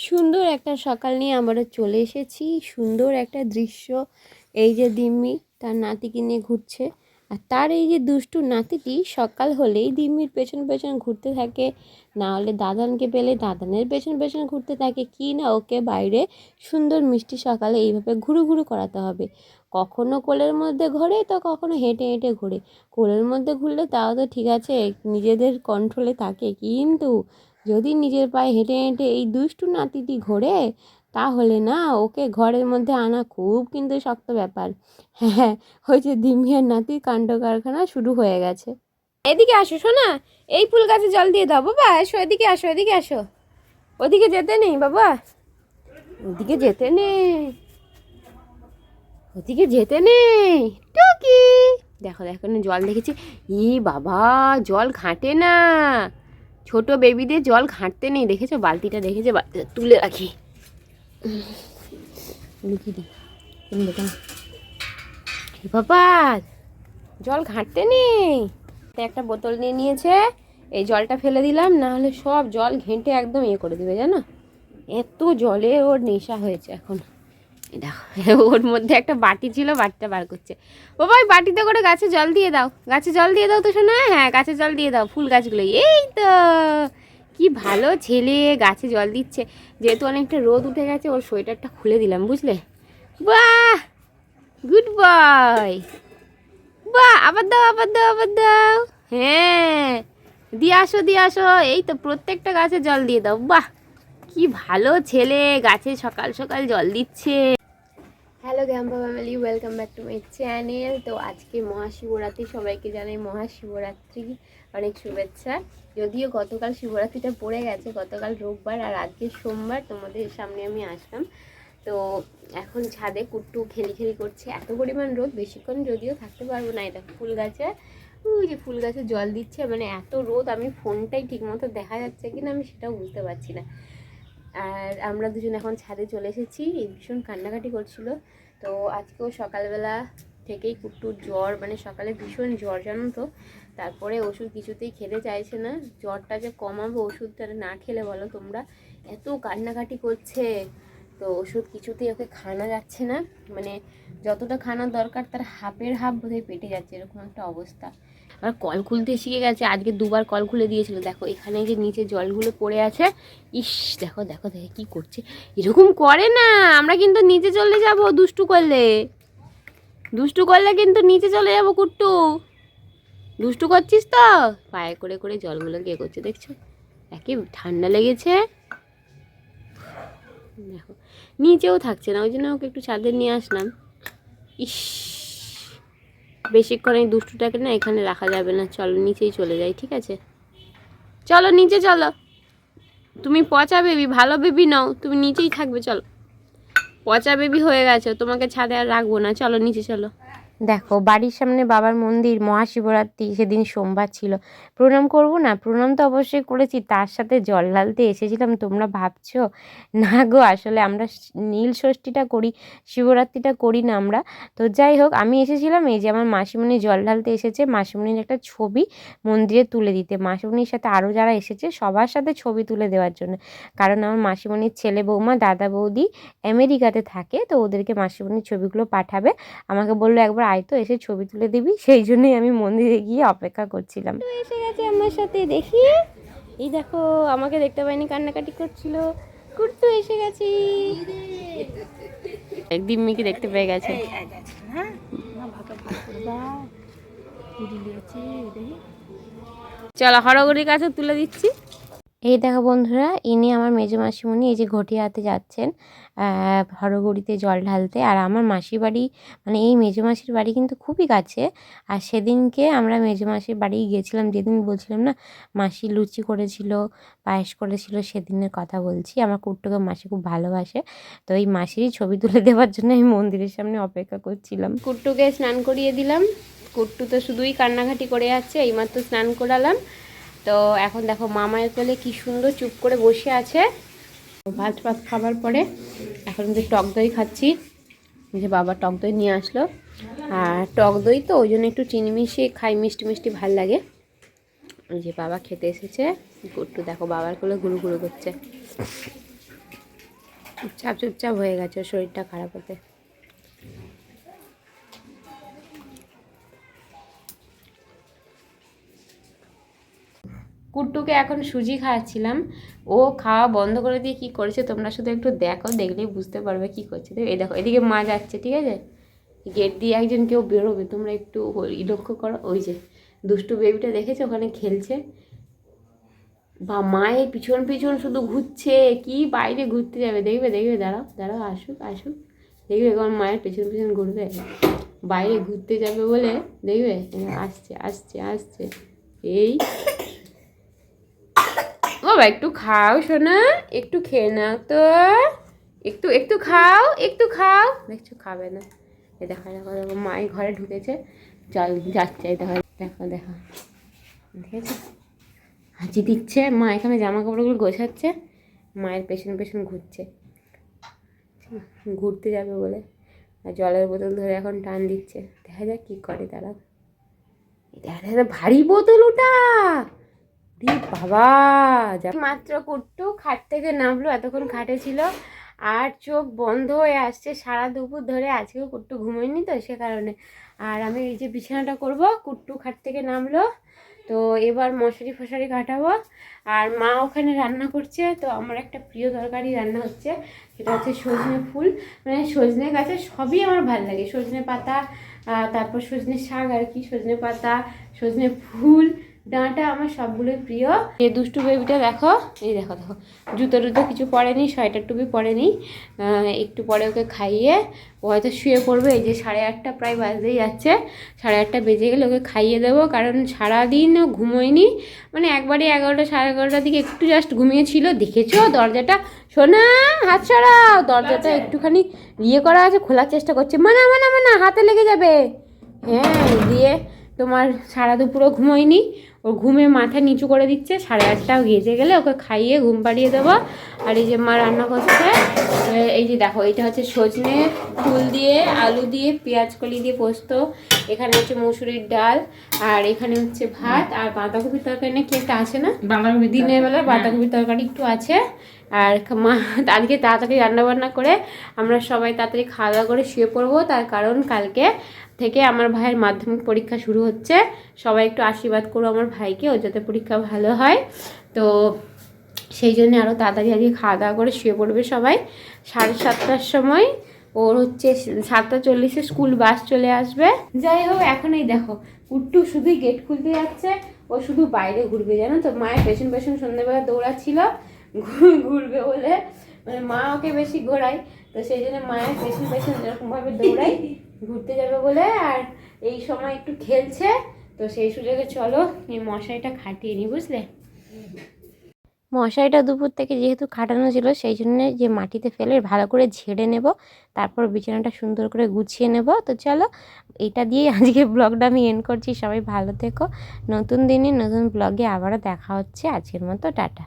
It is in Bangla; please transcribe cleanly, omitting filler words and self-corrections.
সুন্দর একটা সকাল নিয়ে আমরা চলে এসেছি। সুন্দর একটা দৃশ্য। এই যে দিম্মি তার নাতিকে নিয়ে ঘুরছে, আর তার এই যে দুষ্টু নাতিটি সকাল হলেই দিম্মির পেছন পেছন ঘুরতে থাকে, না হলে দাদানকে পেলে দাদানের পেছন পেছন ঘুরতে থাকে। কি না ওকে বাইরে সুন্দর মিষ্টি সকালে এইভাবে ঘুরু ঘুরু করাতে হবে। কখনো কোলের মধ্যে ঘোরে তো কখনো হেঁটে হেঁটে ঘোরে। কোলের মধ্যে ঘুরলে তাও তো ঠিক আছে, নিজেদের কন্ট্রোলে থাকে, কিন্তু যদি নিজের পায়ে হেঁটে হেঁটে এই দুষ্টু নাতিটি ঘোরে, তাহলে না ওকে ঘরের মধ্যে আনা খুব কিন্তু শক্ত ব্যাপার। হ্যাঁ, ওই যে দিমিয়ার নাতির কাণ্ড কারখানা শুরু হয়ে গেছে। এদিকে আসো শোনা, এই ফুল গাছে জল দিয়ে দাও। বাবা এসো, এদিকে আসো, এদিকে আসো। ওদিকে যেতে নেই বাবা, ওদিকে যেতে নেই, ওদিকে যেতে নেই। টুকি দেখো দেখো না, জল দেখেছি। ই বাবা, জল ঘাঁটে না, ছোট বেবিদের জল ঘাঁটতে নেই। দেখেছো বালতিটা, দেখেছো বালতিটা তুলে রাখি, লুকিয়ে দিই বাবা, জল ঘাঁটতে নেই। একটা বোতল নিয়ে নিয়েছে, এই জলটা ফেলে দিলাম, না হলে সব জল ঘেঁটে একদম ইয়ে করে দেবে জানো। এত জলে ওর নেশা হয়েছে এখন। দেখো ওর মধ্যে একটা বাটি ছিল, বাটিটা বার করছে। বাবা ওই বাটিতে করে গাছে জল দিয়ে দাও, গাছে জল দিয়ে দাও তো শোনা। হ্যাঁ গাছে জল দিয়ে দাও, ফুল গাছগুলো। এই তো কি ভালো ছেলে, গাছে জল দিচ্ছে। যেহেতু অনেকটা রোদ উঠে গেছে, ওর সোয়েটারটা খুলে দিলাম, বুঝলে। বাহ, গুড বয়। বাহ, আবার দাও, আবার দাও, আবার দাও। হ্যাঁ দিয়ে আসো, দিয়ে আসো। এই তো প্রত্যেকটা গাছে জল দিয়ে দাও। বাহ, কি ভালো ছেলে, গাছে সকাল সকাল জল দিচ্ছে। হ্যালো গ্যাম্পা family, welcome back to my channel. তো আজকে মহাশিবরাত্রি, সবাইকে জানাই মহাশিবরাত্রি অনেক শুভেচ্ছা। যদিও গতকাল শিবরাত্রিটা পড়ে গেছে, গতকাল রোববার, আর আজকে সোমবার তোমাদের সামনে আমি আসলাম। তো এখন ছাদে কুট্টু খেলি খেলি করছে। এত পরিমাণ রোদ, বেশিক্ষণ যদিও থাকতে পারবো না। এটা ফুল গাছে, ওই যে ফুল গাছে জল দিচ্ছে, মানে এত রোদ, আমি ফোনটাই ঠিকমতো দেখা যাচ্ছে কিনা আমি সেটাও বুঝতে পারছি না। আর আমরা দুজন এখন ছাদে চলে এসেছি। ভীষণ কান্নাকাটি করছিল। তো আজকেও সকালবেলা থেকেই কুট্টুর জ্বর, মানে সকালে ভীষণ জ্বর জানো তো। তারপরে ওষুধ কিছুতেই খেতে চাইছে না। জ্বরটা যে কমাবো ওষুধটা না খেলে বলো তোমরা, এত কান্নাকাটি করছে। তো ওষুধ কিছুতেই ওকে খাওয়ানো যাচ্ছে না, মানে যতটা খাওয়ানোর দরকার তার হাফের হাফ বোধহয় পেটে যাচ্ছে, এরকম একটা অবস্থা। আর কল খুলতে শিখে গেছে, আজকে দুবার কল খুলে দিয়েছিল। দেখো এখানে যে নিচে জলগুলো পড়ে আছে, ইস দেখো দেখো দেখো কি করছে। এরকম করে না, আমরা কিন্তু নিচে চলে যাব। দুষ্টু করলে, দুষ্টু করলে কিন্তু নিচে চলে যাব কুট্টু। দুষ্টু করছিস তো, পায়ে করে করে জলগুলো কে করছে দেখছো। একে ঠান্ডা লেগেছে, দেখো নিচেও থাকছে না, ওই জন্য ওকে একটু ছাদে নিয়ে আসলাম। ইস, বেশিক্ষণ এই দুষ্টুটাকে না এখানে রাখা যাবে না, চলো নিচেই চলে যাই, ঠিক আছে। চলো নিচে চলো, তুমি পচা বেবি, ভালো বেবি নাও, তুমি নিচেই থাকবে। চলো, পচা বেবি হয়ে গেছো, তোমাকে ছাদে আর রাখবো না, চলো নিচে চলো। দেখো বাড়ির সামনে বাবার মন্দির, মহাশিবরাত্রি সেদিন সোমবার ছিল। প্রণাম করব না, প্রণাম তো অবশ্যই করেছি, তার সাথে জল ঢালতে এসেছিলাম। তোমরা ভাবছো না গো, আসলে আমরা নীল ষষ্ঠীটা করি, শিবরাত্রিটা করি না আমরা। তো যাই হোক, আমি এসেছিলাম, এই যে আমার মাসিমণি জল ঢালতে এসেছে, মাসিমণির একটা ছবি মন্দিরে তুলে দিতে। মাসিমণির সাথে আরও যারা এসেছে সবার সাথে ছবি তুলে দেওয়ার জন্য, কারণ আমার মাসিমণির ছেলে বৌমা দাদা বৌদি আমেরিকাতে থাকে, তো ওদেরকে মাসিমণির ছবিগুলো পাঠাবে। আমাকে বললো একবার আয় তো, এসে ছবি তুলে দিবি, সেই জন্যই আমি মন্দিরে গিয়ে অপেক্ষা করছিলাম। তো এসে গেছে আমার সাথে, দেখি এই দেখো, আমাকে দেখতে পাইনি, কান্নাকাটি করছিল। কুট্টু এসে গেছি, দিম্মিকে দেখতে পেয়ে গেছে। চলো হরগড়ির কাছে তুলে দিচ্ছি। এই দেখো বন্ধুরা, ইনি আমার মেজো মাসিমণি, এই যে ঘটিয়াতে যাচ্ছেন হরগড়িতে জল ঢালতে। আর আমার মাসির বাড়ি, মানে এই মেজো মাসির বাড়ি কিন্তু খুবই কাছে। আর সেদিনকে আমরা মেজো মাসির বাড়ি গিয়েছিলাম, যেদিন বলছিলাম না মাসি লুচি করেছিল, পায়েস করেছিল, সেদিনের কথা বলছি। আমার কুট্টুকে মাসি খুব ভালোবাসে, তো এই মাসিরই ছবি তুলে দেওয়ার জন্য আমি মন্দিরের সামনে অপেক্ষা করছিলাম। কুট্টুকে স্নান করিয়ে দিলাম, কুট্টু তো শুধুই কান্নাকাটি করে যাচ্ছে, এইমাত্র স্নান করালাম। তো এখন দেখো মামায়ের কোলে কি সুন্দর চুপ করে বসে আছে। ভাত ভাত খাবার পরে এখন যে টক দই খাচ্ছি, যে বাবা টক দই নিয়ে আসলো, আর টক দই তো ওই জন্য একটু চিনি মিশিয়ে খাই, মিষ্টি মিষ্টি ভাল লাগে। ওই যে বাবা খেতে এসেছে, গুট্টু দেখো বাবার কোলে গুরু গুরু করছে। চুপচাপ চুপচাপ হয়ে গেছে, ওর শরীরটা খারাপ হতে। কুট্টুকে এখন সুজি খাওয়াচ্ছিলাম, ও খাওয়া বন্ধ করে দিয়ে কি করেছে তোমরা শুধু একটু দেখো, দেখলেই বুঝতে পারবে কি করছে। এই দেখো এদিকে মা যাচ্ছে, ঠিক আছে, গেট দিয়ে একজন কেউ বেরোবে, তোমরা একটু লক্ষ্য করো। ওই যে দুষ্টু বেবিটা দেখেছো ওখানে খেলছে, বা মায়ের পিছন পিছন শুধু ঘুরছে, কি বাইরে ঘুরতে যাবে, দেখবে দেখবে, দাঁড়াও দাঁড়াও, আসুক আসুক, দেখবে এখন মায়ের পিছন পিছন ঘুরবে, বাইরে ঘুরতে যাবে বলে, দেখবে আসছে আসছে আসছে। এই বাবা একটু খাও সোনা, একটু খেয়ে নাও তো, একটু একটু খাও, একটু খাও, দেখছো খাবে না। এ দেখো দেখো দেখো মায়ের ঘরে ঢুকেছে, জল যাচ্ছে, দেখো দেখো দেখো, দেখেছো হাঁচি দিচ্ছে। মা এখানে জামা কাপড়গুলো গোছাচ্ছে, মায়ের পেছন পেছন ঘুরছে, ঘুরতে যাবে বলে, আর জলের বোতল ধরে এখন টান দিচ্ছে। দেখা যাক কী করে তারা। দেখা দেখা ভারী বোতল ওটা, বাবা যা মাত্র কুট্টু খাট থেকে নামলো, এতক্ষণ খাটে ছিল আর চোখ বন্ধ হয়ে আসছে সারা দুপুর ধরে। আজকেও কুট্টু ঘুমোয়নি তো সে কারণে। আর আমি এই যে বিছানাটা করব, কুট্টু খাট থেকে নামলো, তো এবার মশারি ফশারি কাটাবো। আর মা ওখানে রান্না করছে, তো আমার একটা প্রিয় তরকারি রান্না হচ্ছে, সেটা হচ্ছে সজনে ফুল, মানে সজনে গাছে সবই আমার ভালো লাগে, সজনে পাতা, তারপর সজনে শাক আর কি, সজনে পাতা, সজনে ফুল, ডাঁটা আমার সবগুলোই প্রিয়। এই দুষ্টু বেবিটা দেখো, এই দেখো দেখো জুতো টুতো কিছু পরেনি, সোয়েটার টুপি পরেনি, একটু পরে ওকে খাইয়ে ও হয়তো শুয়ে পড়বে। এই যে 8:30 প্রায় বাজতেই যাচ্ছে, 8:30 বেজে গেলে ওকে খাইয়ে দেবো, কারণ সারাদিন ঘুমোয়নি, মানে একবারে 11টা 11:30 দিকে একটু জাস্ট ঘুমিয়েছিল। দেখেছো দরজাটা, শোনা হাত সরাও, দরজাটা একটুখানি ইয়ে করা আছে, খোলার চেষ্টা করছে, মানা মানা মানা হাতে লেগে যাবে। হ্যাঁ দিয়ে তোমার সারা দুপুরও ঘুমোয়নি, ওর ঘুমে মাথা নিচু করে দিচ্ছে। 8:30 গেজে গেলে ওকে খাইয়ে ঘুম পাড়িয়ে দেবো। আর এই যে মা রান্না করছে, এই যে দেখো এটা হচ্ছে সজনে ফুল দিয়ে, আলু দিয়ে, পেঁয়াজ কলি দিয়ে পোস্ত, এখানে হচ্ছে মসুরির ডাল, আর এখানে হচ্ছে ভাত, আর বাঁধাকপির তরকারি না কি একটা আছে না, দিনের বেলা বাঁধাকপির তরকারি একটু আছে। আর মা আজকে তাড়াতাড়ি রান্নাবান্না করে আমরা সবাই তাড়াতাড়ি খাওয়া দাওয়া করে শুয়ে পড়বো, তার কারণ কালকে থেকে আমার ভাইয়ের মাধ্যমিক পরীক্ষা শুরু হচ্ছে। সবাই একটু আশীর্বাদ করো আমার ভাইকে, ওর যাতে পরীক্ষা ভালো হয়। তো সেই জন্য আরও তাড়াতাড়ি আজকে খাওয়া দাওয়া করে শুয়ে পড়বে সবাই। 7:30টার সময় ওর হচ্ছে 7:40 স্কুল বাস চলে আসবে। যাই হোক এখন এই দেখো কুট্টু শুধুই গেট খুলতে যাচ্ছে, ও শুধু বাইরে ঘুরবে জানো তো। মায়ের পেছন পেছন সন্ধ্যেবেলা দৌড়াচ্ছিল ঘুরবে বলে, মানে মা ওকে বেশি ঘোরায়, তো সেই জন্য মায়ের পেছন পেছন এরকমভাবে দৌড়াই ঘুরতে যাবে বলে। আর এই সময় একটু খেলছে, তো সেই সুযোগে চলো এই মশারিটা খাটিয়ে নিই, বুঝলে। মশারিটা দুপুর থেকে যেহেতু খাটানো ছিল, সেই জন্য যে মাটিতে ফেলে ভালো করে ঝেড়ে নেব, তারপর বিছানাটা সুন্দর করে গুছিয়ে নেব। তো চলো এটা দিয়েই আজকে ব্লগটা আমি এন্ড করছি। সবাই ভালো থেকো, নতুন দিনে নতুন ব্লগে আবারও দেখা হচ্ছে। আজকের মতো টাটা।